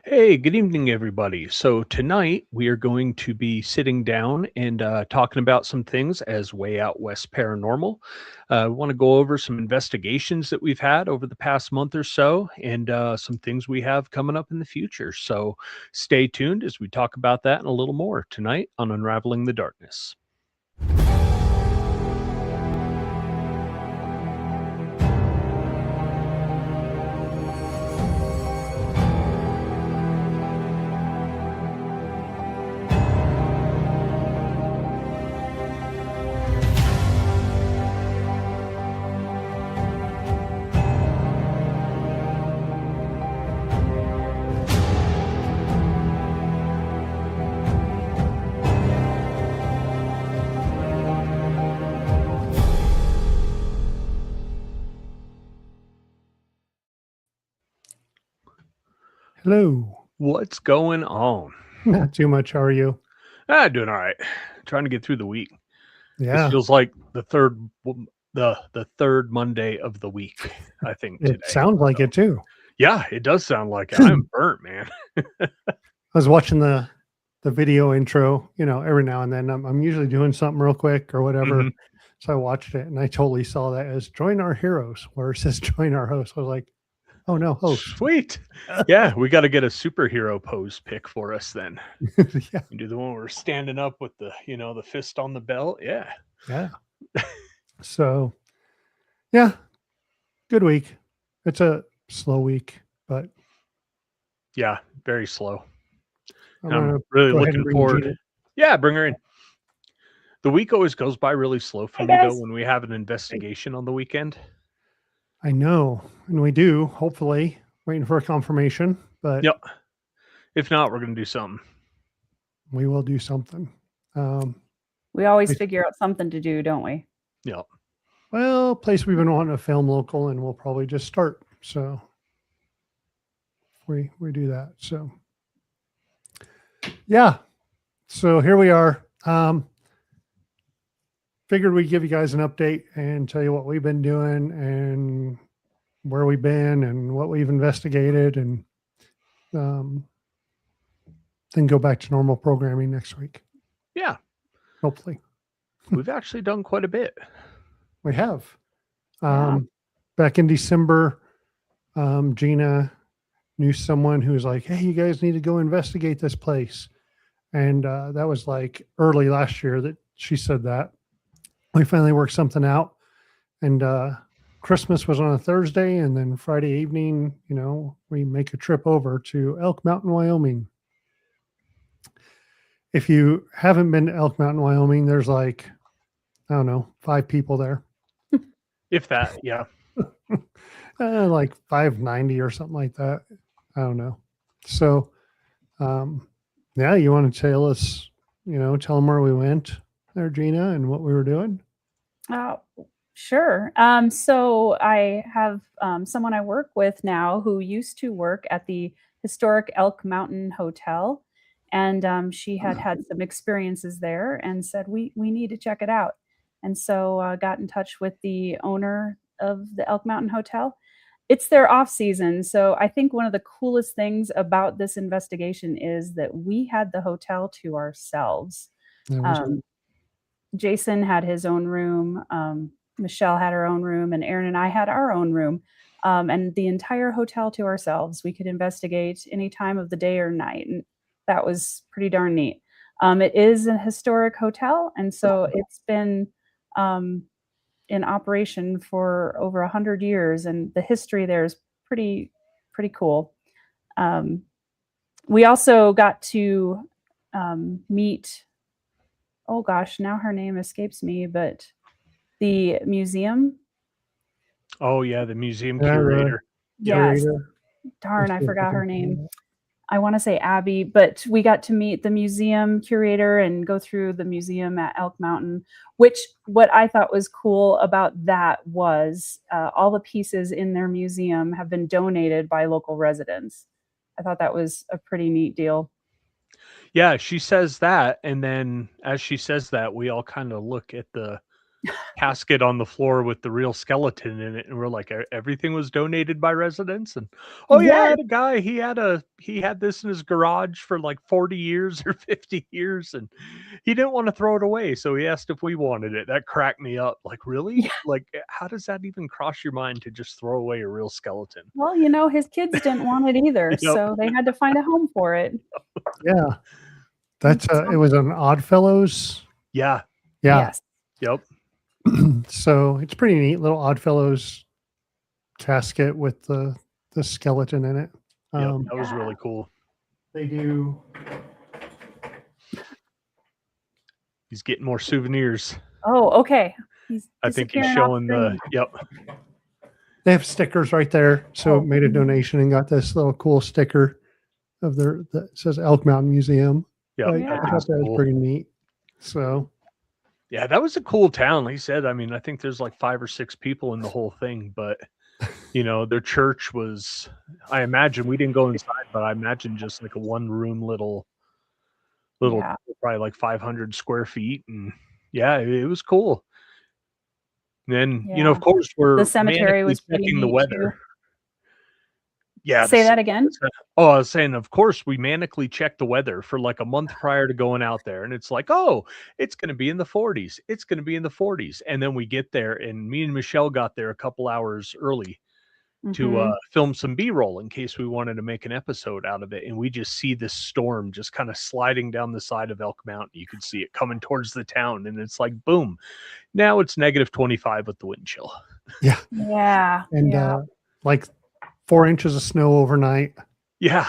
Hey, good evening, everybody. So, tonight we are going to be sitting down and talking about some things as Way Out West Paranormal. I want to go over some investigations that we've had over the past month or so and some things we have coming up in the future. So, stay tuned as we talk about that and a little more tonight on Unraveling the Darkness. Hello. What's going on? Not too much. How are you? Doing all right. Trying to get through the week. This Yeah, feels like the third Monday of the week, I think it today. sounds like it too. Yeah, it does sound like it. I I'm burnt, man. was watching the video intro, every now and then. I'm usually doing something real quick or whatever. Mhm. So I watched it and I totally saw that as join our heroes, where it says join our host. I was like, oh no, host. Sweet. Yeah, we gotta get a superhero pose pic for us then. Yeah, You do the one where we're standing up with the fist on the belt. Yeah. yeah. So yeah, good week. It's a slow week, but Yeah, very slow. I'm And I'm gonna really go ahead and looking bring forward. Gina. Yeah, bring her in. The week always goes by really slow for Hey me though guys. when we have an investigation on the weekend. I know, and we do, hopefully, waiting for a confirmation, but Yep. If not, we're gonna do something. we will do something. Um, We always place- figure out something to do, don't we? Yep. well, place we've been wanting to film local, and we'll probably just start. So we do that. So yeah. So here we are. Figured we'd give you guys an update and tell you what we've been doing and where we've been and what we've investigated, and um, then go back to normal programming next week. Yeah. Hopefully, We've actually done quite a bit. we have. Yeah. Back in December, Gina knew someone who was like, "Hey, you guys need to go investigate this place," and that was like early last year that she said that. We finally worked something out, and Christmas was on a Thursday, and then Friday evening, we make a trip over to Elk Mountain, Wyoming. If you haven't been to Elk Mountain, Wyoming, there's like, I don't know, 5 people there. If that, yeah. Like 590 or something like that. I don't know. So, yeah, you want to tell us, tell them where we went there, Gina, and what we were doing? Uh, sure. So I have someone I work with now who used to work at the historic Elk Mountain Hotel, and she had had some experiences there and said we need to check it out. And so got in touch with the owner of the Elk Mountain Hotel. It's their off season, so I think one of the coolest things about this investigation is that we had the hotel to ourselves. That was Um, Jason had his own room, Michelle had her own room, and Aaron and I had our own room, and the entire hotel to ourselves. We could investigate any time of the day or night, and that was pretty darn neat. It is a historic hotel, and so it's been um, in operation for over 100 years, and the history there is pretty cool. Um, we also got to meet, oh gosh, now her name escapes me, but the museum. Oh yeah, the museum Yeah, curator. Yes, curator. darn, I Let's see if I forgot her can find name. it. I want to say Abby, but we got to meet the museum curator and go through the museum at Elk Mountain, which what I thought was cool about that was all the pieces in their museum have been donated by local residents. I thought that was a pretty neat deal. Yeah, she says that, and then as she says that, we all kind of look at the casket on the floor with the real skeleton in it, and we're like, Everything was donated by residents." And oh yeah, I Yes. had a guy, he had this in his garage for like 40 years or 50 years, and he didn't want to throw it away, so he asked if we wanted it. That cracked me up. Like, really? Yeah. Like, how does that even cross your mind to just throw away a real skeleton? Well, his kids didn't want it either, Yep. so they had to find a home for it. Yeah. That's it So was an Oddfellows. Yeah. Yeah. yes. Yep. So it's pretty neat little Oddfellows casket with the skeleton in it. Yep. That was really cool. They do. He's getting more souvenirs. Oh, okay. I think he's disappearing off showing the. screen. Yep. They have stickers right there. So Oh. made a donation and got this little cool sticker of that says Elk Mountain Museum. Yep. I Yeah. thought that was Cool. pretty neat. So Yeah, that was a cool town. Like he said, I mean, I think there's like 5 or 6 people in the whole thing, but their church was, I imagine, we didn't go inside, but I imagine just like a one room little, Yeah. probably like 500 square feet. And yeah, it was cool. And then, of Yeah. course, we're The cemetery manically was pretty checking the neat, weather. too. Yeah. Say that again? Oh, I was saying, of course, we manically checked the weather for like a month prior to going out there. And it's like, oh, it's going to be in the 40s. It's going to be in the 40s. And then we get there, and me and Michelle got there a couple hours early to Mhm. film some B-roll in case we wanted to make an episode out of it. And we just see this storm just kind of sliding down the side of Elk Mountain. You could see it coming towards the town, and it's like, boom. Now it's -25 with the wind chill. yeah. Yeah. And yeah. like 4 inches of snow overnight. Yeah.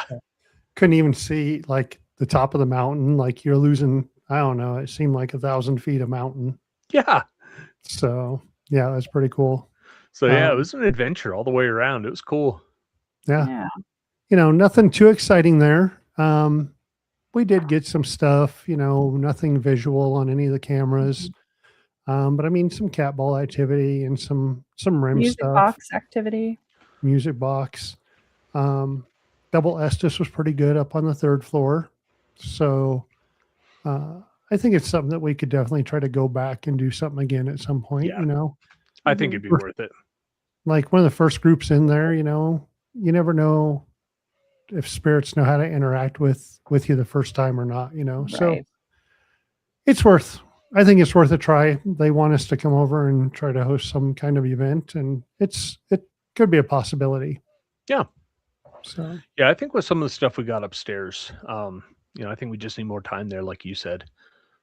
Couldn't even see like the top of the mountain. Like you're losing, I don't know, it seemed like 1,000 feet of mountain. Yeah. So yeah, that's pretty cool. So yeah, it was an adventure all the way around. It was cool. Yeah. Yeah. Nothing too exciting there. We did get some stuff, nothing visual on any of the cameras. But I mean, some cat ball activity and some rim Music stuff. box activity. Music box. Double Estes was pretty good up on the 3rd floor. So I think it's something that we could definitely try to go back and do something again at some point, Yeah. I think it'd be worth it. Like one of the first groups in there, you never know if spirits know how to interact with you the first time or not, So Right. I think it's worth a try. They want us to come over and try to host some kind of event, and it could be a possibility. Yeah. So Yeah, I think with some of the stuff we got upstairs, I think we just need more time there, like you said.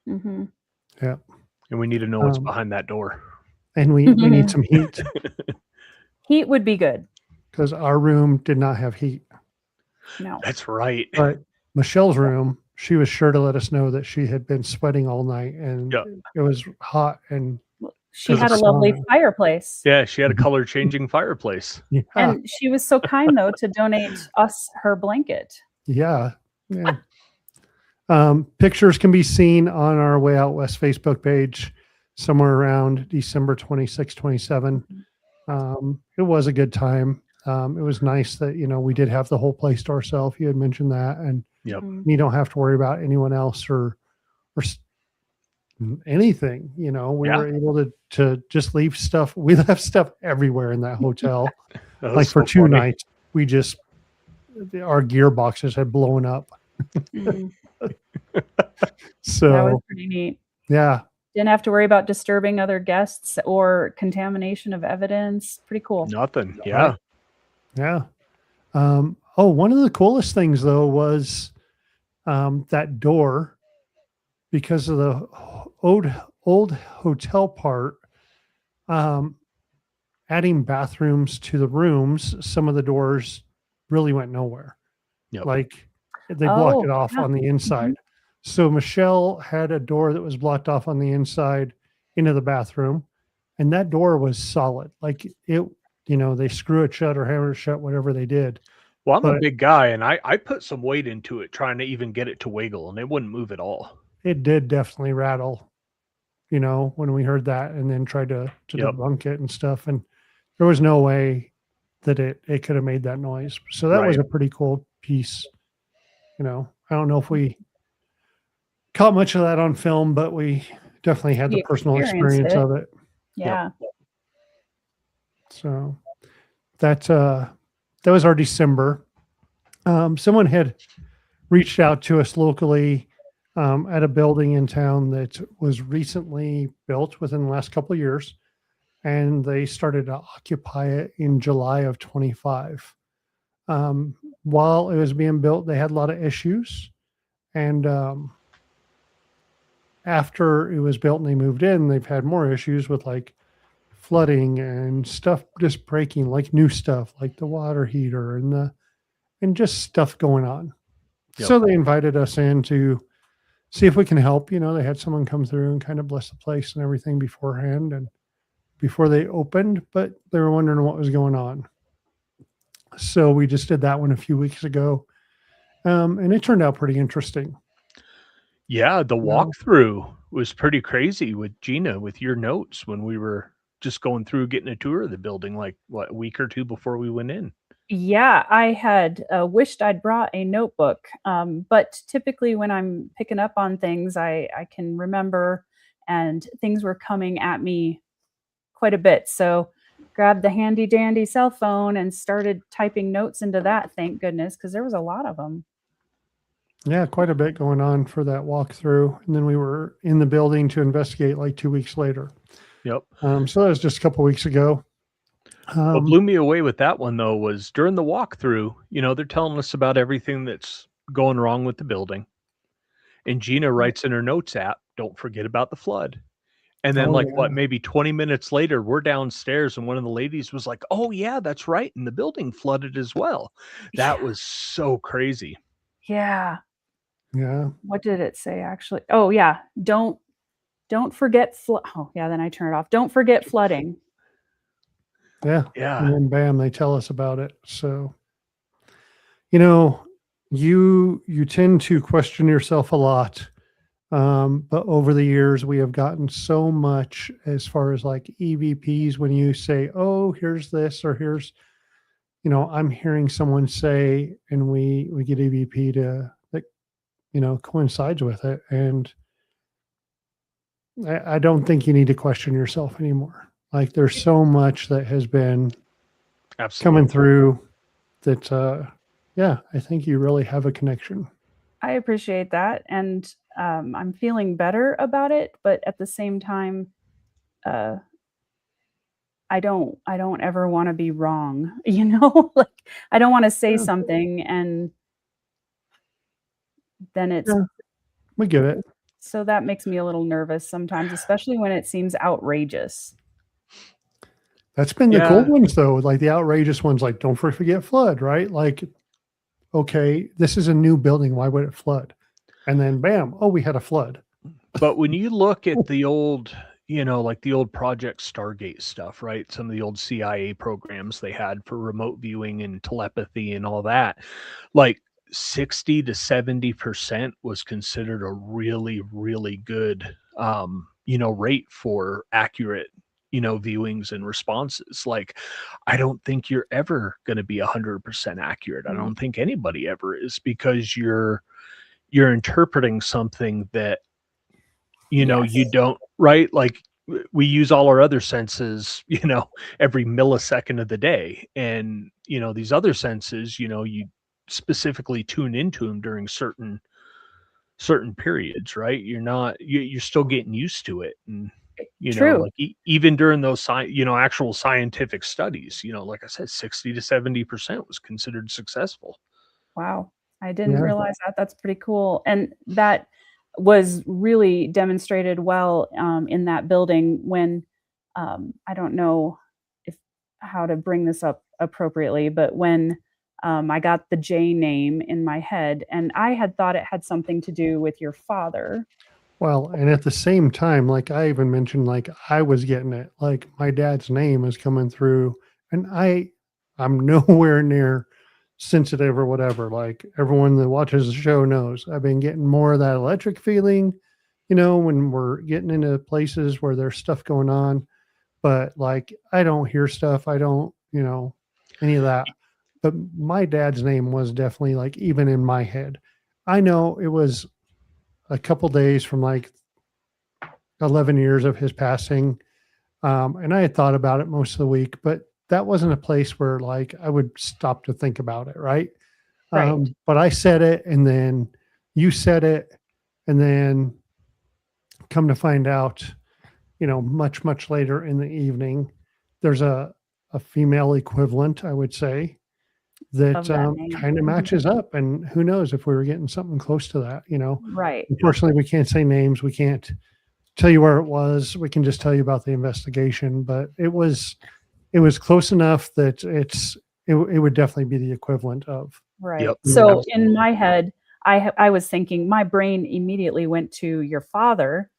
Mm-hmm. yeah. And we need to know what's behind that door. And we need some heat Heat would be good. because our room did not have heat. No. That's right. But Michelle's room, she was sure to let us know that she had been sweating all night and Yeah. it was hot and She There's had a a lovely sauna. fireplace. Yeah, she had a color changing fireplace. yeah, And she was so kind, though, to donate us her blanket. yeah. Pictures can be seen on our Way Out West Facebook page somewhere around December 26, 27. It was a good time. It was nice that, we did have the whole place to ourselves. You had mentioned that, and Yep. Mhm. you don't have to worry about anyone else or anything. We were able to just leave stuff. We left stuff everywhere in that hotel. That was Like for so 2 funny. nights, our gear boxes had blown up. Mhm. That So was pretty neat. yeah, Didn't have to worry about disturbing other guests or contamination of evidence. Pretty cool. Nothing. Yeah. yeah. One of the coolest things though was that door, because of the old hotel part. Adding bathrooms to the rooms, some of the doors really went nowhere. Yep. Like they blocked Oh, it off yeah. on the inside. So Michelle had a door that was blocked off on the inside into the bathroom, and that door was solid. Like it, they screw it shut or hammer it shut, whatever they did. Well, I'm a But- big guy, and I put some weight into it trying to even get it to wiggle, and it wouldn't move at all. It did definitely rattle, when we heard that and then tried to Yep. debunk it and stuff. And there was no way that it could have made that noise. So that was Right. a pretty cool piece. I don't know if we caught much of that on film, but we definitely had the We personal experienced experience it. of it. Yep. Yeah. So that was our December. Someone had reached out to us locally at a building in town that was recently built within the last couple of years, and they started to occupy it in July of 25. While it was being built, they had a lot of issues, and after it was built and they moved in, they've had more issues with like flooding and stuff just breaking, like new stuff, like the water heater and just stuff going on. Yep. So they invited us in to see if we can help. They had someone come through and kind of bless the place and everything beforehand and before they opened, but they were wondering what was going on. So we just did that one a few weeks ago. And it turned out pretty interesting. Yeah, the Wow. walkthrough was pretty crazy with Gina, with your notes when we were just going through getting a tour of the building, like what, a week or two before we went in. Yeah, I had wished I'd brought a notebook, but typically when I'm picking up on things, I can remember, and things were coming at me quite a bit. So grabbed the handy dandy cell phone and started typing notes into that. Thank goodness, because there was a lot of them. Yeah, quite a bit going on for that walkthrough. And then we were in the building to investigate like 2 weeks later. Yep. So that was just a couple weeks ago. What blew me away with that one though was during the walkthrough, they're telling us about everything that's going wrong with the building. And Gina writes in her notes app, don't forget about the flood. And then, Oh, like, yeah. what, maybe 20 minutes later, we're downstairs and one of the ladies was like, oh, yeah, that's right. And the building flooded as well. That Yeah. was so crazy. Yeah. Yeah. What did it say actually? Oh yeah, don't forget oh yeah, then I turn it off. Don't forget flooding. Yeah. Yeah. And then bam, they tell us about it. So, you tend to question yourself a lot. But over the years, we have gotten so much as far as like EVPs when you say, oh, here's this, or here's, I'm hearing someone say, and we get EVP to that, coincides with it. And I don't think you need to question yourself anymore. Like there's so much that has been Absolutely. coming through that, yeah, I think you really have a connection. I appreciate that, and I'm feeling better about it, but at the same time, uh, I don't ever wanna be wrong, you know? Like, I don't wanna say Yeah, something and then it's yeah, we get it. so that makes me a little nervous sometimes, especially when it seems outrageous. That's been the cool Yeah. ones though, like the outrageous ones, like don't forget flood, right? Like, okay, this is a new building. Why would it flood? And then bam, oh, we had a flood. But when you look at the old, like the old Project Stargate stuff, right? Some of the old CIA programs they had for remote viewing and telepathy and all that, like 60 to 70% was considered a really, really good, rate for accurate, viewings and responses. Like, I don't think you're ever going to be 100% accurate. I Mm, don't think anybody ever is because you're interpreting something that you yes. don't, right? Like we use all our other senses, every millisecond of the day. And, these other senses, you specifically tune into them during certain periods, right? You're still getting used to it. And, True. like even during those actual scientific studies, like I said, 60 to 70% was considered successful. Wow. I didn't Yeah. realize that. That's pretty cool. And that was really demonstrated well in that building when I don't know if how to bring this up appropriately, but when I got the J name in my head, and I had thought it had something to do with your father. Well, and at the same time, like I even mentioned, like I was getting it, like my dad's name is coming through, and I'm nowhere near sensitive or whatever. Like everyone that watches the show knows, I've been getting more of that electric feeling, when we're getting into places where there's stuff going on. But like I don't hear stuff, I don't, any of that. But my dad's name was definitely like even in my head. I know it was a couple days from like 11 years of his passing. And I had thought about it most of the week, but that wasn't a place where like I would stop to think about it. Right. Right. But I said it, and then you said it, and then come to find out, much, much later in the evening, there's a female equivalent, I would say, that Of that name. kind of Mhm. matches up. And who knows if we were getting something close to that. Right. Unfortunately, we can't say names. We can't tell you where it was. We can just tell you about the investigation, but it was close enough that it would definitely be the equivalent of. Right. Yep. So in Absolutely. my head, I was thinking, my brain immediately went to your father,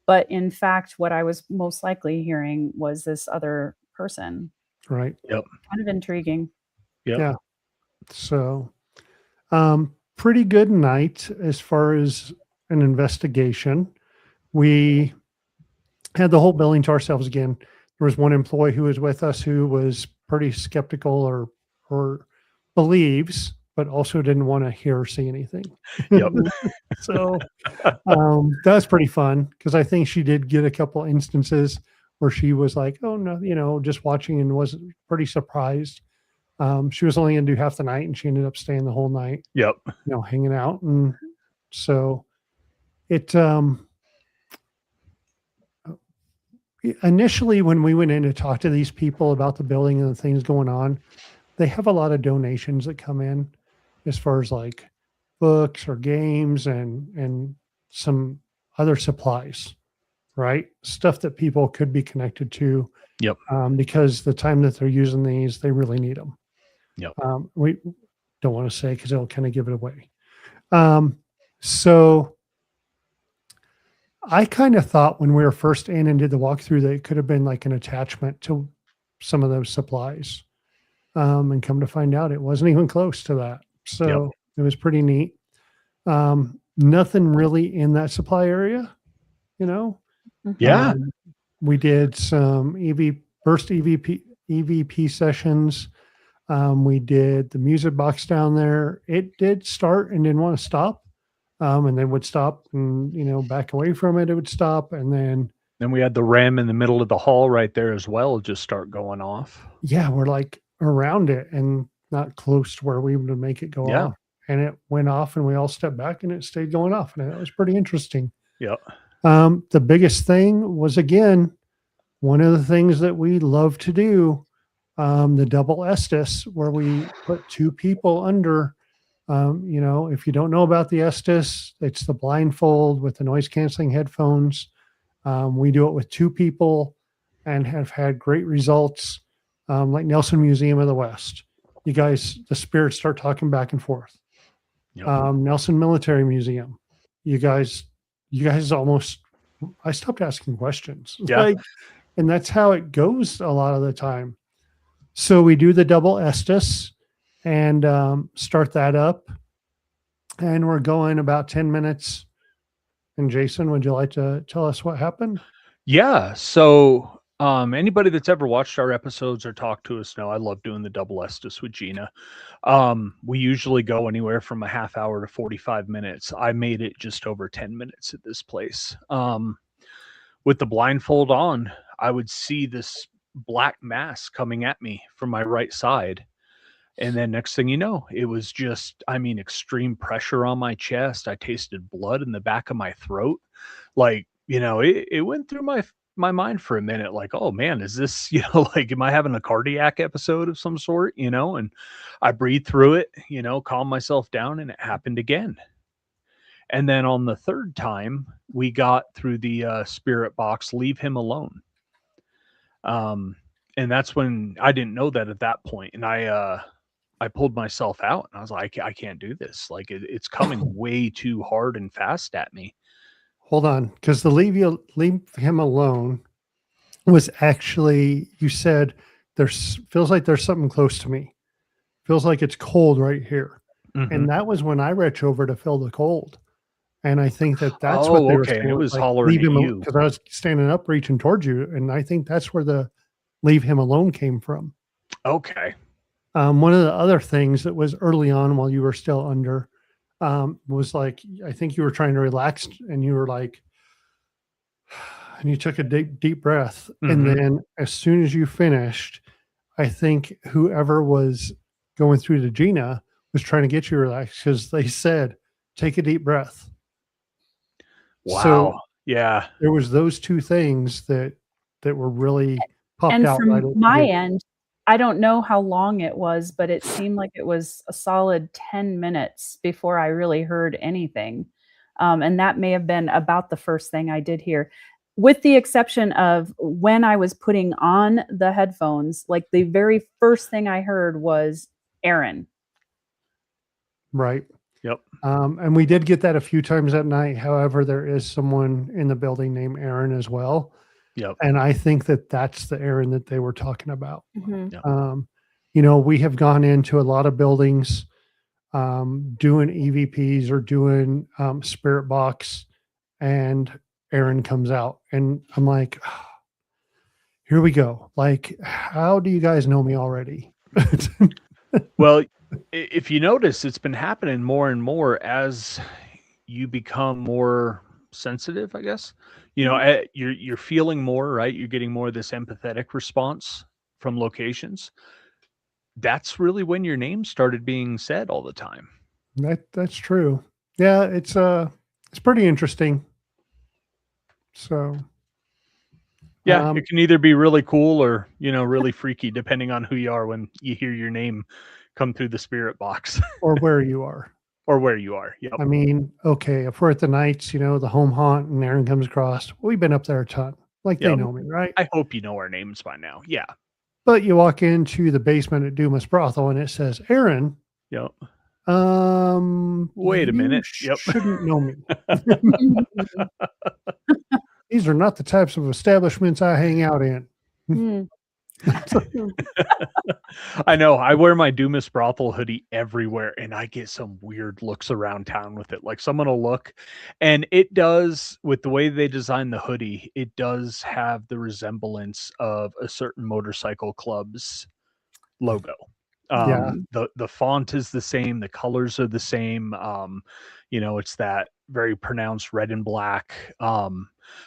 but in fact, what I was most likely hearing was this other person. Right. Yep. Kind of intriguing. Yep. Yeah. So, pretty good night as far as an investigation. We had the whole building to ourselves again. There was one employee who was with us who was pretty skeptical or believes, but also didn't want to hear or see anything. Yep. Mhm. So that was pretty fun because I think she did get a couple instances where she was like, "Oh no," just watching and was pretty surprised. She was only going to do half the night, and she ended up staying the whole night, Yep. hanging out. And so it initially, when we went in to talk to these people about the building and the things going on, they have a lot of donations that come in as far as like books or games and some other supplies, right? Stuff that people could be connected to, Yep. because the time that they're using these, they really need them. Yep. We don't want to say because it'll kind of give it away. So I kind of thought when we were first in and did the walkthrough that it could have been like an attachment to some of those supplies. And come to find out, it wasn't even close to that. So it was pretty neat. Nothing really in that supply area, you know. Mhm. Yeah. We did some burst EVP sessions. We did the music box down there. It did start and didn't want to stop. And then would stop and, back away from it. It would stop. And then, Then we had the REM in the middle of the hall right there as well, just start going off. yeah, we're like around it and not close to where we would make it go Yeah. off. And it went off and we all stepped back and it stayed going off. And that was pretty interesting. Yep. The biggest thing was, again, one of the things that we love to do, the double Estes, where we put two people under. If you don't know about the Estes, it's the blindfold with the noise canceling headphones. We do it with two people and have had great results. Like Nelson Museum of the West, you guys, the spirits start talking back and forth. Yep. Nelson Military Museum, you guys almost, I stopped asking questions. Yeah. And that's how it goes a lot of the time. So we do the double Estes and start that up. And we're going about 10 minutes. And Jason, would you like to tell us what happened? Yeah. So anybody that's ever watched our episodes or talked to us know I love doing the double Estes with Gina. We usually go anywhere from a half hour to 45 minutes. I made it just over 10 minutes at this place. With the blindfold on, I would see this black mass coming at me from my right side. And then next thing you know, it was just, extreme pressure on my chest. I tasted blood in the back of my throat. Like, it went through my mind for a minute, like, oh man, is this, like, am I having a cardiac episode of some sort, and I breathed through it, calmed myself down, and it happened again. And then on the third time, we got through the spirit box, leave him alone. And that's when I didn't know that at that point. And I pulled myself out and I was like, I can't do this. Like it's coming way too hard and fast at me. Hold on, because the leave him alone was actually, you said feels like there's something close to me. Feels like it's cold right here. Mhm. And that was when I reached over to feel the cold. And I think that's what they were okay. saying. It was like, hollering leave at him you. because I was standing up reaching towards you. And I think that's where the leave him alone came from. Okay. One of the other things that was early on while you were still under was like, I think you were trying to relax and you were like, and you took a deep breath. Mhm. And then as soon as you finished, I think whoever was going through to Gina was trying to get you relaxed because they said, take a deep breath. Wow. So Yeah. there was those two things that were really popped And out right from at the my beginning. end, I don't know how long it was, but it seemed like it was a solid 10 minutes before I really heard anything. And that may have been about the first thing I did hear, with the exception of when I was putting on the headphones, like the very first thing I heard was Aaron. Right. Yep. And we did get that a few times that night. However, there is someone in the building named Aaron as well. Yep. And I think that that's the Aaron that they were talking about. Mhm. Yep. You know, we have gone into a lot of buildings doing EVPs or doing spirit box, and Aaron comes out. And I'm like, "Ah, here we go. Like, how do you guys know me already?" Well, if you notice, it's been happening more and more as you become more sensitive, I guess. You know, Mhm. you're feeling more, right? You're getting more of this empathetic response from locations. That's really when your name started being said all the time. That's true. Yeah, it's pretty interesting. So Yeah, um it can either be really cool or, really freaky depending on who you are when you hear your name come through the spirit box or where you are. or where you are. Yep. I mean, okay, if we're at the Knights, the home haunt and Aaron comes across, we've been up there a ton. Like they Yep. know me, right? I hope you know our names by now. Yeah. But you walk into the basement at Dumas Brothel and it says, Aaron, Yep. Wait a you minute. Yep. shouldn't know me. These are not the types of establishments I hang out in. Mm. I know. I wear my Dumas brothel hoodie everywhere and I get some weird looks around town with it. Like someone will look and it does, with the way they design the hoodie, it does have the resemblance of a certain motorcycle club's logo. Yeah. The font is the same, the colors are the same. It's that very pronounced red and black.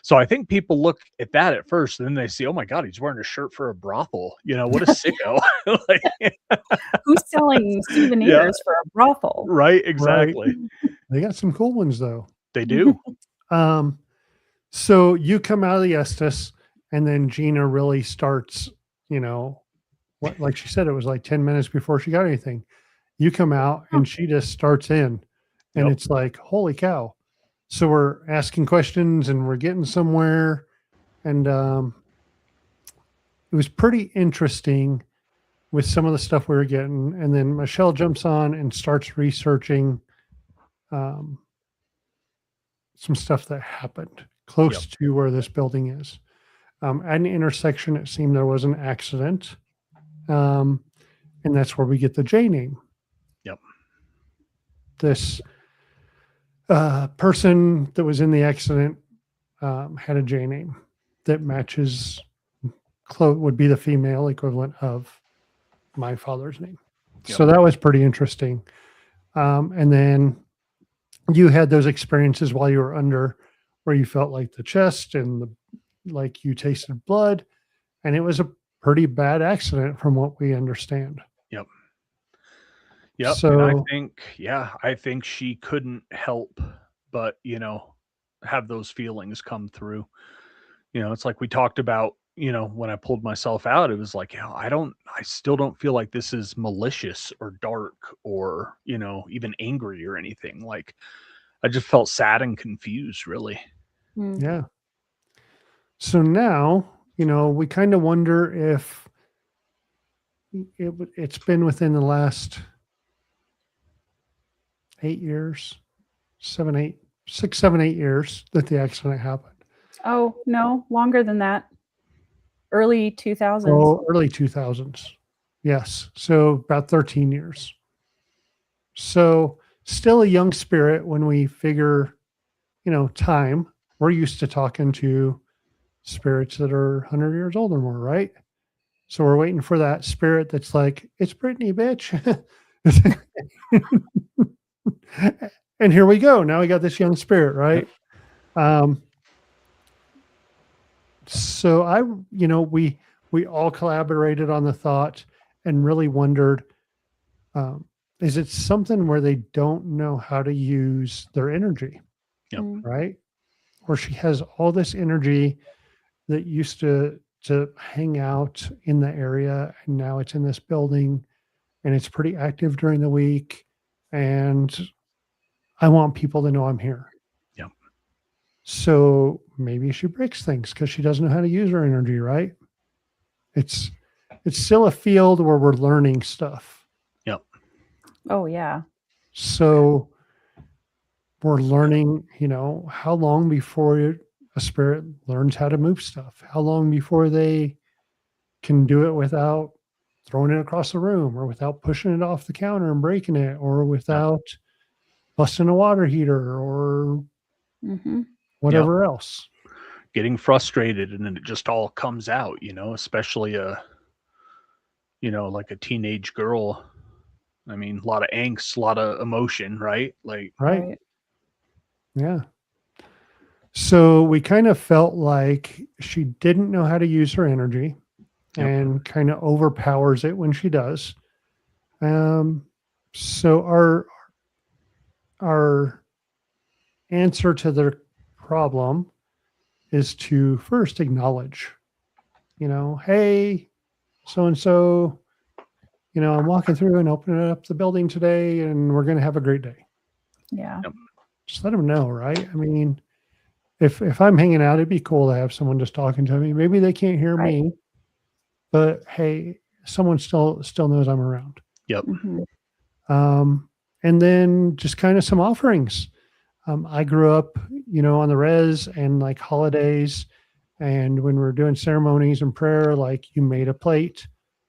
So I think people look at that at first, and then they see, oh my God, he's wearing a shirt for a brothel. What a sicko! Like, Who's selling yeah, souvenirs for a brothel? right, Right. exactly. They got some cool ones though. They do. So you come out of the Estes and then Gina really starts, what, like she said, it was like 10 minutes before she got anything. You come out and she just starts in and Yep. it's like, holy cow. So we're asking questions and we're getting somewhere. And it was pretty interesting with some of the stuff we were getting. And then Michelle jumps on and starts researching some stuff that happened close to where this building is. At an intersection, it seemed there was an accident. And that's where we get the J name. Yep. This person that was in the accident had a J name that matches, would be the female equivalent of my father's name. Yep. So that was pretty interesting. And then you had those experiences while you were under where you felt like the chest and like you tasted blood. And it was a pretty bad accident from what we understand. Yep. Yep. So And I think she couldn't help but, have those feelings come through. It's like we talked about, when I pulled myself out, it was like, I still don't feel like this is malicious or dark or, even angry or anything. Like I just felt sad and confused, really. Mm. yeah. So now, we kind of wonder if it's been within the last 8 years, 7, 8, 6, 7, 8 years that the accident happened. Oh, no, longer than that. Early 2000s. Oh, early 2000s. Yes. So about 13 years. So still a young spirit when we figure, time. We're used to talking to spirits that are 100 years old or more, right? So we're waiting for that spirit that's like, it's Brittany, bitch. And here we go. Now we got this young spirit, right? So we all collaborated on the thought and really wondered, is it something where they don't know how to use their energy? Yep. Right? Or she has all this energy that used to hang out in the area, and now it's in this building, and it's pretty active during the week, and I want people to know I'm here. Yep. So maybe she breaks things because she doesn't know how to use her energy, right? It's still a field where we're learning stuff. Yep. Oh yeah. So we're learning, how long before a spirit learns how to move stuff? How long before they can do it without throwing it across the room, or without pushing it off the counter and breaking it, or without busting a water heater, or whatever else? Getting frustrated, and then it just all comes out, especially like a teenage girl. I mean, a lot of angst, a lot of emotion, right? Like, Right. Yeah. So we kind of felt like she didn't know how to use her energy, and kind of overpowers it when she does. So our answer to the problem is to first acknowledge, hey, so and so, I'm walking through and opening up the building today, and we're going to have a great day. Yeah. Just let them know, right? I mean, if I'm hanging out, it'd be cool to have someone just talking to me. Maybe they can't hear me, but hey, someone still knows I'm around. Yep. And then just kind of some offerings. I grew up, on the res, and like holidays, and when we're doing ceremonies and prayer, like you made a plate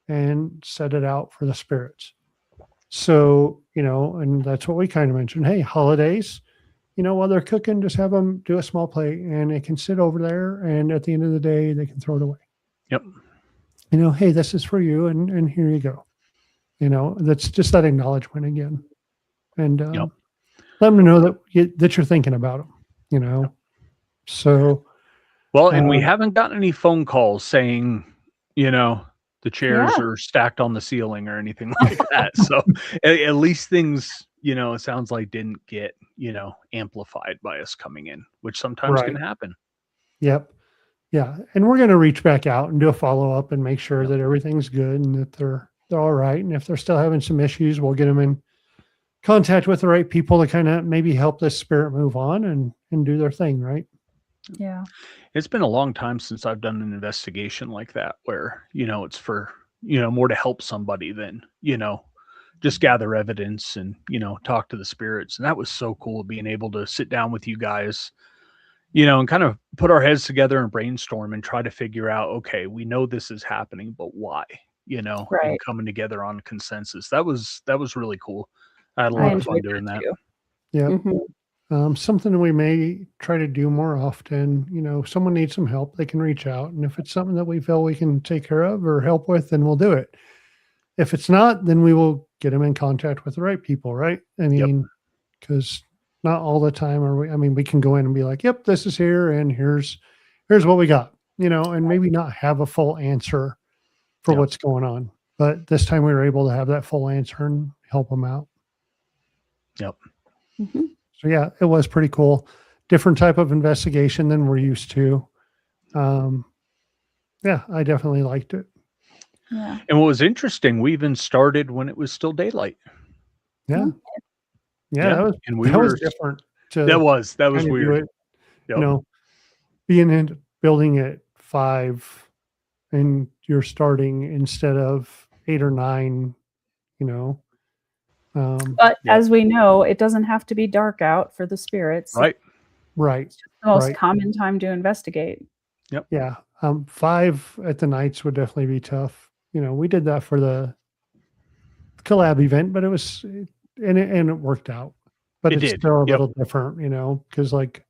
and set it out for the spirits. So, and that's what we kind of mentioned. Hey, holidays, while they're cooking, just have them do a small plate, and it can sit over there, and at the end of the day, they can throw it away. Yep. Hey, this is for you, and here you go. That's just that acknowledgement again. And let them know that you're thinking about them, So, well, and we haven't gotten any phone calls saying, the chairs are stacked on the ceiling or anything like that. So at least things, it sounds like didn't get, amplified by us coming in, which sometimes can happen. Yep. Yeah. And we're going to reach back out and do a follow-up and make sure that everything's good and that they're all right. And if they're still having some issues, we'll get them in contact with the right people to kind of maybe help this spirit move on and do their thing. Right. Yeah. It's been a long time since I've done an investigation like that where, it's for, more to help somebody than, just gather evidence and, talk to the spirits. And that was so cool being able to sit down with you guys, and kind of put our heads together and brainstorm and try to figure out, okay, we know this is happening, but why, and coming together on consensus. That was really cool. I had a lot of fun doing that. Yeah. Something we may try to do more often. If someone needs some help, they can reach out. And if it's something that we feel we can take care of or help with, then we'll do it. If it's not, then we will get them in contact with the right people, right? I mean, because not all the time are we, we can go in and be like, yep, this is here, and here's what we got, and maybe not have a full answer for what's going on. But this time we were able to have that full answer and help them out. Yep. So yeah, it was pretty cool. Different type of investigation than we're used to. Yeah, I definitely liked it. Yeah. And what was interesting, we even started when it was still daylight. Yeah. Yeah. That was different. That was weird. Being in building at 5 and you're starting instead of 8 or 9, but as we know, it doesn't have to be dark out for the spirits. Right. It's just the most common time to investigate. Yep. Yeah. 5 at the nights would definitely be tough. We did that for the collab event, but it was, and it worked out, but it's still a little different, because like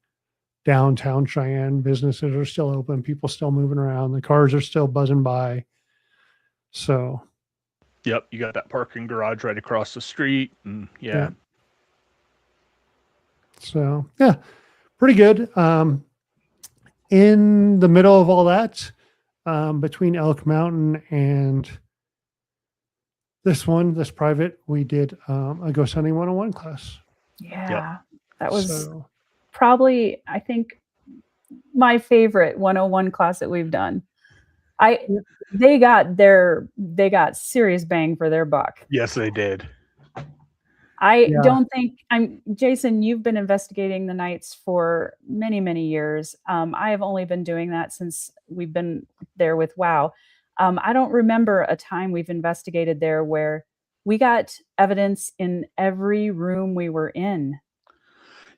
downtown Cheyenne, businesses are still open, people still moving around, the cars are still buzzing by. So. Yep. You got that parking garage right across the street. And So, yeah, pretty good. in the middle of all that, between Elk Mountain and this private, we did a ghost hunting 101 class. Yeah, that was So probably, I think, my favorite 101 class that we've done. They got serious bang for their buck. Yes, they did. I Yeah. don't think Jason, you've been investigating the nights for many, many years. I have only been doing that since we've been there with WoW. I don't remember a time we've investigated there where we got evidence in every room we were in.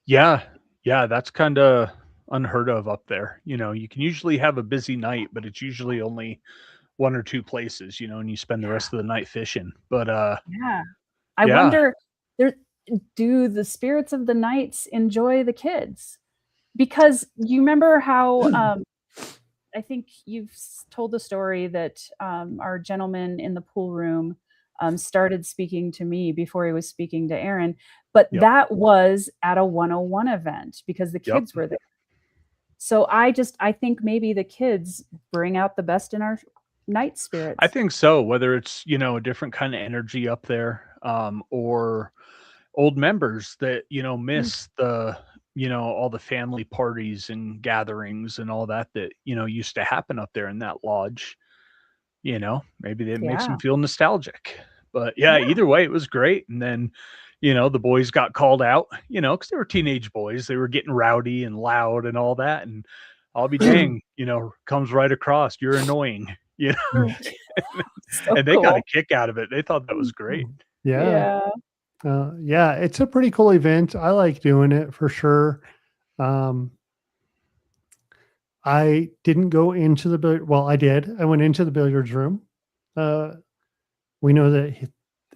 Yeah. Yeah, that's kind of unheard of up there. You know, you can usually have a busy night, but it's usually only one or two places, you know, and you spend the rest of the night fishing. But Yeah. I yeah. wonder, there do the spirits of the nights enjoy the kids? Because you remember how I think you've told the story that our gentleman in the pool room started speaking to me before he was speaking to Aaron, but Yep. that was at a 101 event because the Yep. kids were there. So I think maybe the kids bring out the best in our night spirits. I think so, whether it's, you know, a different kind of energy up there, or old members that, you know, miss the, you know, all the family parties and gatherings and all that that, you know, used to happen up there in that lodge. You know, maybe that makes them Yeah. feel nostalgic. But yeah, Yeah. either way, it was great. And then, you know, the boys got called out, you know, because they were teenage boys. They were getting rowdy and loud and all that. And I'll be dang, you know, comes right across. You're annoying, you know, So and they got a cool. kick out of it. They thought that was great. yeah. Yeah. Yeah, it's a pretty cool event. I like doing it for sure. Um, I didn't go into well, I did. I went into the billiards room. Uh, we know that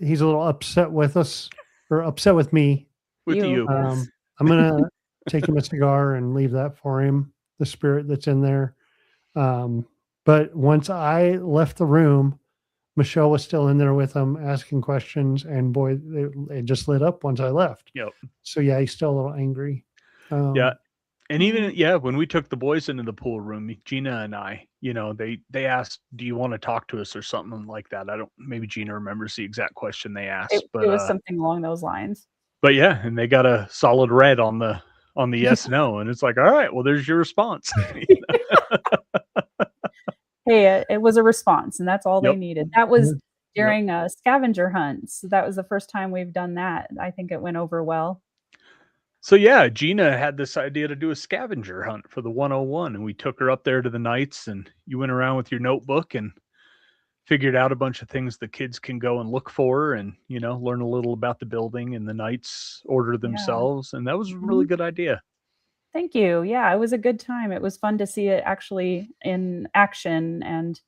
he's a little upset with us, or upset with me. With you. Yes. I'm gonna take him a cigar and leave that for him. The spirit that's in there. But once I left the room, Michelle was still in there with him asking questions, and boy, it just lit up once I left. Yep. So yeah, he's still a little angry. Yeah. And even, Mm. yeah, when we took the boys into the pool room, Gina and I, you know, they asked, "Do you want to talk to us?" or something like that. I don't, maybe Gina remembers the exact question they asked, It was something along those lines. but yeah, and they got a solid red on the yes, no, and it's like, all right, well, there's your response. Hey, it was a response, and that's all they Yep. needed. That was Mhm. during a scavenger hunt. So that was the first time we've done that. I think it went over well. So yeah, Gina had this idea to do a scavenger hunt for the 101, and we took her up there to the nights, and you went around with your notebook and figured out a bunch of things the kids can go and look for, and, you know, learn a little about the building and the knights order Yeah. themselves, and that was a really Mhm. good idea. Thank you. Yeah, it was a good time. It was fun to see it actually in action, and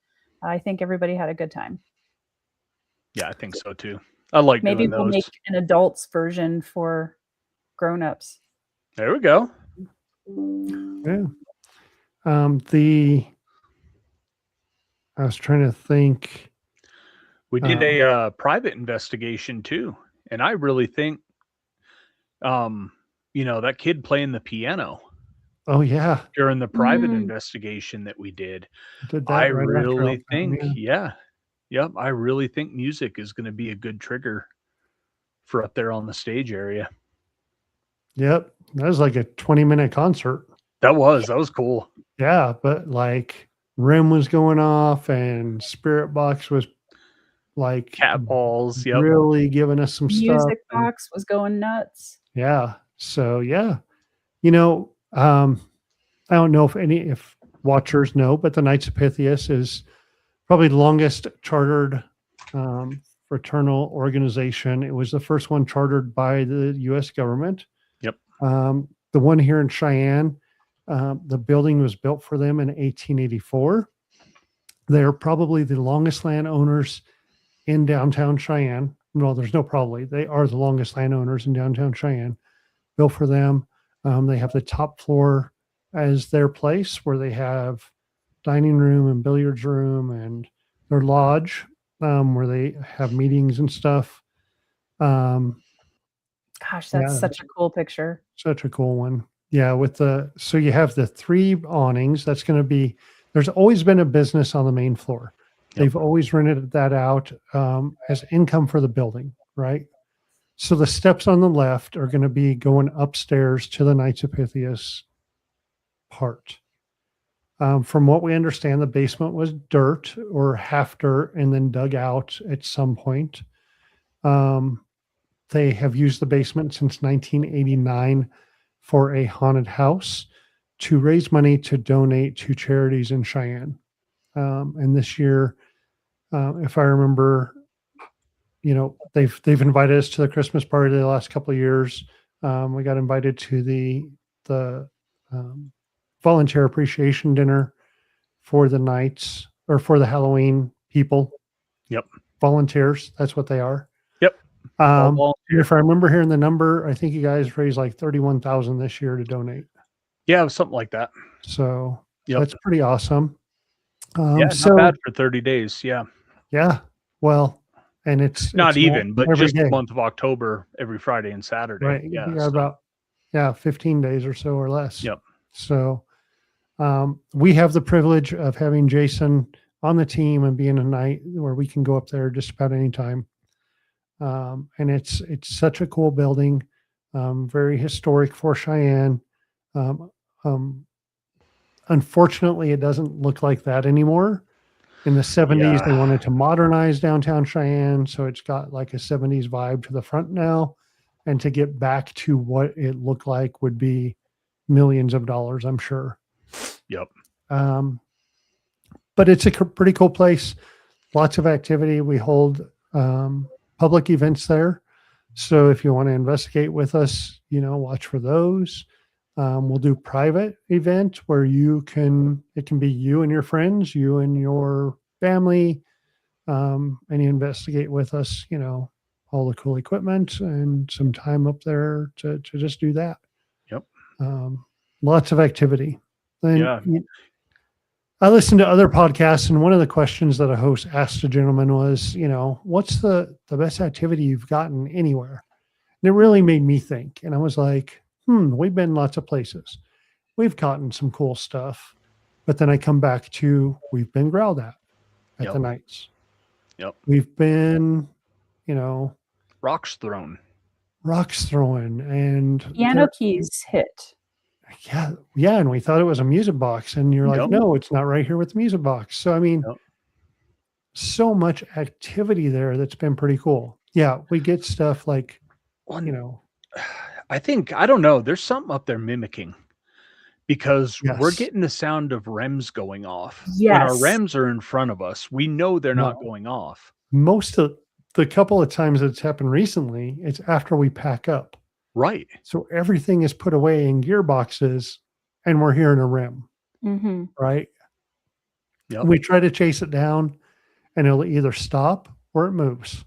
I think everybody had a good time. Yeah, I think so too. I like Maybe doing we'll those. make an adults version for grown-ups. There we go. Yeah. The I was trying to think. We did a private investigation too, and I really think, um, you know, that kid playing the piano Oh yeah, during the private Mm, investigation that we did, did I that right after really Elkhorn. think, Yeah. yeah, yep, I really think music is going to be a good trigger for up there on the stage area. Yep. That was like a 20-minute concert. That was cool. Yeah, but like rim was going off and Spirit Box was like Cat balls, yep. really giving us some stuff. music And box was going nuts. yeah. So yeah. You know, I don't know if watchers know, but the Knights of Pythias is probably the longest chartered fraternal organization. It was the first one chartered by the U.S. government. Yep. The one here in Cheyenne, the building was built for them in 1884. They're probably the longest landowners in downtown Cheyenne. Well, there's no probably. They are the longest landowners in downtown Cheyenne. Built for them. They have the top floor as their place where they have dining room and billiards room and their lodge where they have meetings and stuff. Gosh, that's Yeah, such a cool picture. such a cool one. Yeah, so you have the 3 awnings. That's going to be, there's always been a business on the main floor. They've always rented that out as income for the building, right? So the steps on the left are going to be going upstairs to the Knights of Pythias part. From what we understand, the basement was dirt or half dirt and then dug out at some point. They have used the basement since 1989 for a haunted house to raise money to donate to charities in Cheyenne. And this year, if I remember, they've invited us to the Christmas party the last couple of years. We got invited to the volunteer appreciation dinner for the Knights, or for the Halloween people. Yep. Volunteers. That's what they are. Yep. If I remember hearing the number, I think you guys raised like 31,000 this year to donate. Yeah, it was something like that. So that's pretty awesome. Not bad for 30 days. Yeah. Yeah. Well, and it's not even, but just day. The month of October, every Friday and Saturday. Right. Yeah. You got about 15 days or so or less. Yep. So we have the privilege of having Jason on the team and being a night where we can go up there just about any time. And it's such a cool building, very historic for Cheyenne. Unfortunately, it doesn't look like that anymore. In the 70s, they wanted to modernize downtown Cheyenne, so it's got like a 70s vibe to the front now. And to get back to what it looked like would be millions of dollars, I'm sure. Yep. But it's a pretty cool place. Lots of activity. We hold public events there. So if you want to investigate with us, watch for those. We'll do private event where it can be you and your friends, you and your family, and you investigate with us, all the cool equipment and some time up there to just do that. Yep. Lots of activity. And I listened to other podcasts, and one of the questions that a host asked a gentleman was, what's the best activity you've gotten anywhere? And it really made me think. And I was like, we've been lots of places. We've gotten some cool stuff. But then I come back to, we've been growled at the Knights. Yep. We've been, rocks thrown and piano keys hit. Yeah. And we thought it was a music box, and you're like, no, it's not right here with the music box. So, I mean, so much activity there that's been pretty cool. Yeah. We get stuff like, I think, I don't know, there's something up there mimicking, because we're getting the sound of REMs going off. Yes. When our REMs are in front of us, we know they're not going off. Most of the couple of times that it's happened recently, it's after we pack up. Right. So everything is put away in gearboxes, and we're hearing a REM. Mm-hmm. Right. Yep. We try to chase it down, and it'll either stop or it moves.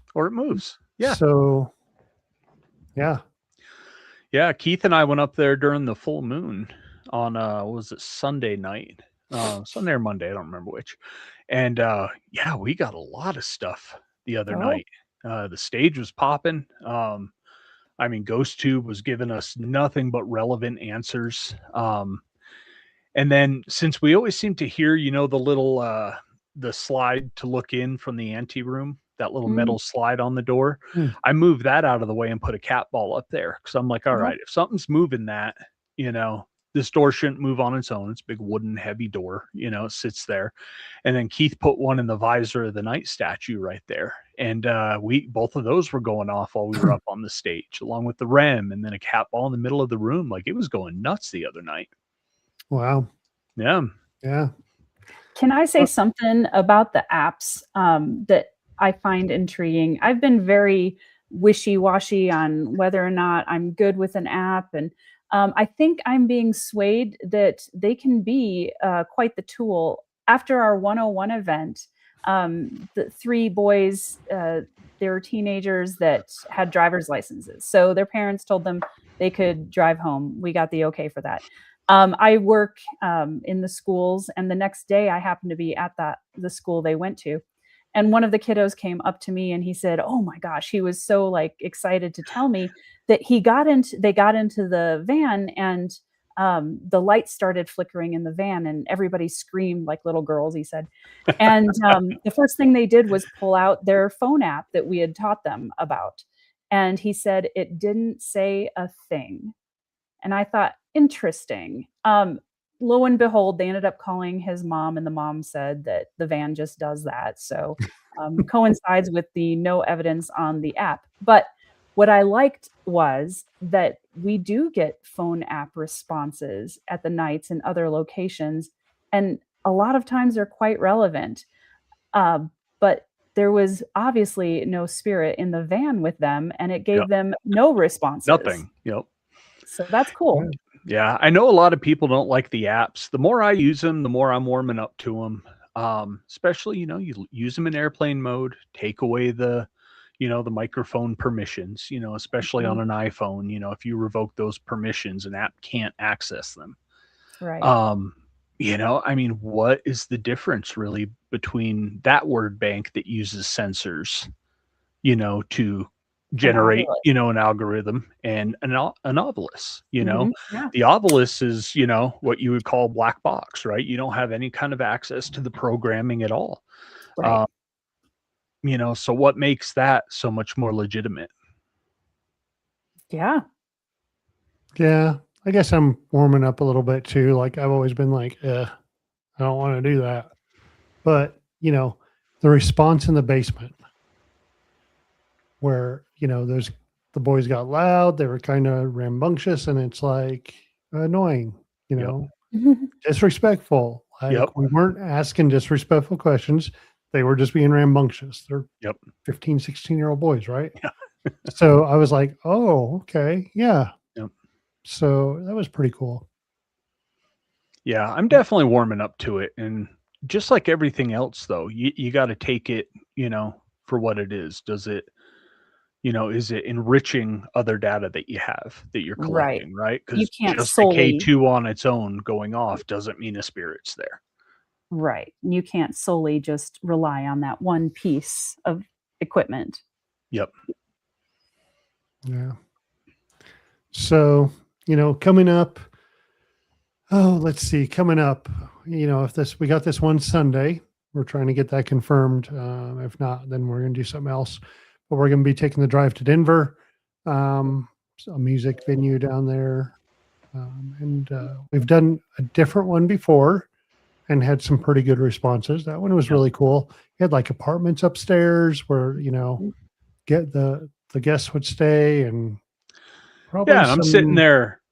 Yeah. So, yeah. Yeah. Keith and I went up there during the full moon on, was it Sunday night? Sunday or Monday, I don't remember which. And we got a lot of stuff the other night. The stage was popping. I mean, Ghost Tube was giving us nothing but relevant answers. And then, since we always seem to hear, the little the slide to look in from the ante room, that little metal slide on the door, I moved that out of the way and put a cat ball up there, because I'm like, all right, if something's moving that, this door shouldn't move on its own. It's a big wooden heavy door, it sits there. And then Keith put one in the visor of the Knight statue right there. And both of those were going off while we were up on the stage, along with the REM, and then a cat ball in the middle of the room. Like, it was going nuts the other night. Wow. Yeah. Yeah. Can I say something about the apps that I find intriguing? I've been very wishy-washy on whether or not I'm good with an app, and I think I'm being swayed that they can be quite the tool. After our 101 event, the 3 boys, they were teenagers that had driver's licenses. So their parents told them they could drive home. We got the okay for that. I work in the schools, and the next day I happened to be at the school they went to. And one of the kiddos came up to me and he said, oh my gosh, he was so excited to tell me that they got into the van, and the lights started flickering in the van and everybody screamed like little girls, he said. And the first thing they did was pull out their phone app that we had taught them about. And he said it didn't say a thing. And I thought, interesting. Lo and behold, they ended up calling his mom, and the mom said that the van just does that. So coincides with the no evidence on the app. But what I liked was that we do get phone app responses at the nights and other locations, and a lot of times they're quite relevant. But there was obviously no spirit in the van with them, and it gave Yep. them no responses. Nothing. Yep. So that's cool. Yeah, I know a lot of people don't like the apps. The more I use them, the more I'm warming up to them. Especially, you use them in airplane mode, take away the microphone permissions, especially on an iPhone, if you revoke those permissions, an app can't access them. Right. I mean, what is the difference really between that word bank that uses sensors, to generate, an algorithm and an obelisk, Yeah. the obelisk is, what you would call black box, right? You don't have any kind of access to the programming at all. Right. So what makes that so much more legitimate? Yeah. Yeah. I guess I'm warming up a little bit too. Like I've always been like, I don't want to do that. But, the response in the basement where, the boys got loud, they were kind of rambunctious, and it's like annoying, disrespectful. Like Yep. we weren't asking disrespectful questions. They were just being rambunctious. They're Yep. 15, 16-year-old boys, right? Yeah. So I was like, oh, okay. Yeah. Yep. So that was pretty cool. Yeah, I'm definitely warming up to it. And just like everything else, though, you got to take it, for what it is. Does it, is it enriching other data that you have that you're collecting, right? You Because can't just solely, the K2 on its own going off doesn't mean a spirit's there. right. You can't solely just rely on that one piece of equipment. Yep. Yeah. So, coming up, let's see, coming up, if we got this one Sunday, we're trying to get that confirmed. If not, then we're going to do something else. But we're going to be taking the drive to Denver, a music venue down there. And we've done a different one before and had some pretty good responses. That one was really cool. We had like apartments upstairs where, get the guests would stay, and probably I'm sitting there,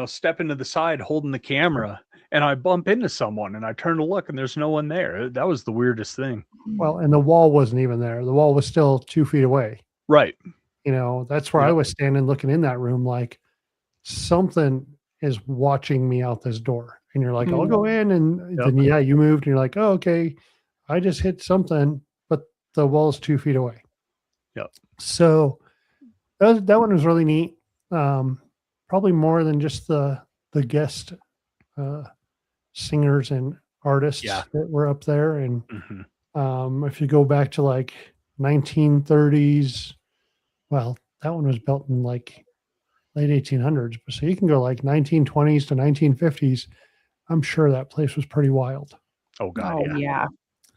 stepping to the side, holding the camera, and I bump into someone and I turn to look and there's no one there. That was the weirdest thing. Well, and the wall wasn't even there. The wall was still 2 feet away. Right. That's where I was standing looking in that room like something is watching me out this door. And you're like, I'll go in. And then, you moved and you're like, oh, okay. I just hit something, but the wall's 2 feet away. Yep. So that one was really neat. Probably more than just the guest singers and artists that were up there. And if you go back to like 1930s, well, that one was built in like late 1800s. So you can go like 1920s to 1950s. I'm sure that place was pretty wild. Oh God. Yeah.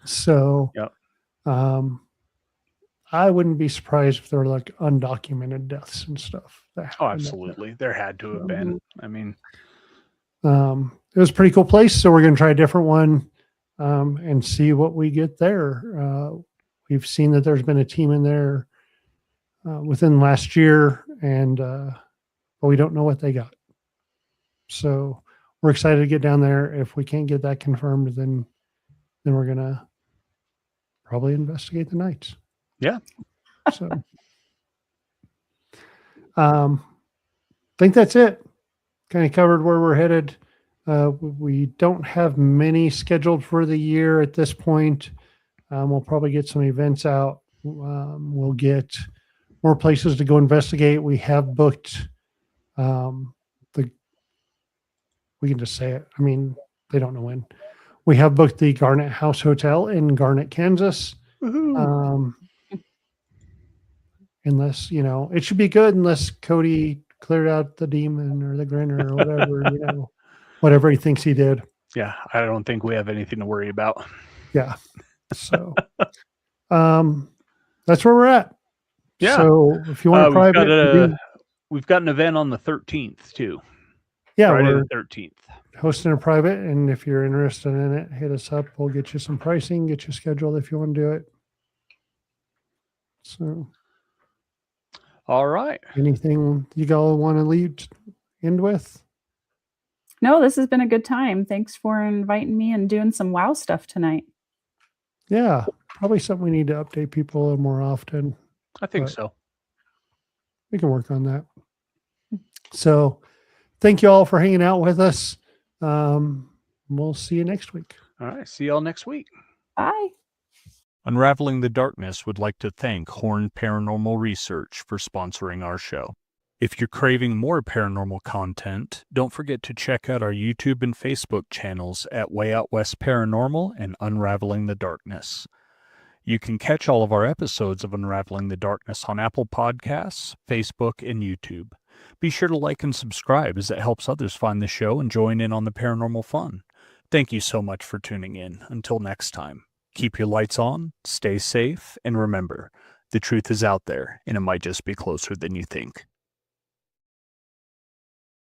So I wouldn't be surprised if there were like undocumented deaths and stuff. Oh, absolutely. There had to have been. I mean, it was a pretty cool place. So we're going to try a different one and see what we get there. We've seen that there's been a team in there within last year, and but we don't know what they got. So we're excited to get down there. If we can't get that confirmed, then we're going to probably investigate the nights. Yeah. So think that's it. Kind of covered where we're headed. We don't have many scheduled for the year at this point. We'll probably get some events out. We'll get more places to go investigate. We have booked we can just say it. I mean, they don't know when. We have booked the Garnet House Hotel in Garnet, Kansas. Unless, it should be good unless Cody cleared out the demon or the grinner or whatever, whatever he thinks he did. Yeah, I don't think we have anything to worry about. Yeah. So that's where we're at. Yeah. So if you want to private, we've got an event on the 13th too. Yeah, Friday we're the 13th. Hosting a private, and if you're interested in it, hit us up. We'll get you some pricing, get you scheduled if you want to do it. So, all right. Anything you all want to end with? No, this has been a good time. Thanks for inviting me and doing some wow stuff tonight. Yeah, probably something we need to update people a little more often. I think so. We can work on that. So, thank you all for hanging out with us. We'll see you next week. All right. See y'all next week. Bye. Unraveling the Darkness would like to thank Horn Paranormal Research for sponsoring our show. If you're craving more paranormal content, don't forget to check out our YouTube and Facebook channels at Way Out West Paranormal and Unraveling the Darkness. You can catch all of our episodes of Unraveling the Darkness on Apple Podcasts, Facebook, and YouTube. Be sure to like and subscribe as it helps others find the show and join in on the paranormal fun. Thank you so much for tuning in. Until next time, keep your lights on, stay safe, and remember, the truth is out there, and it might just be closer than you think.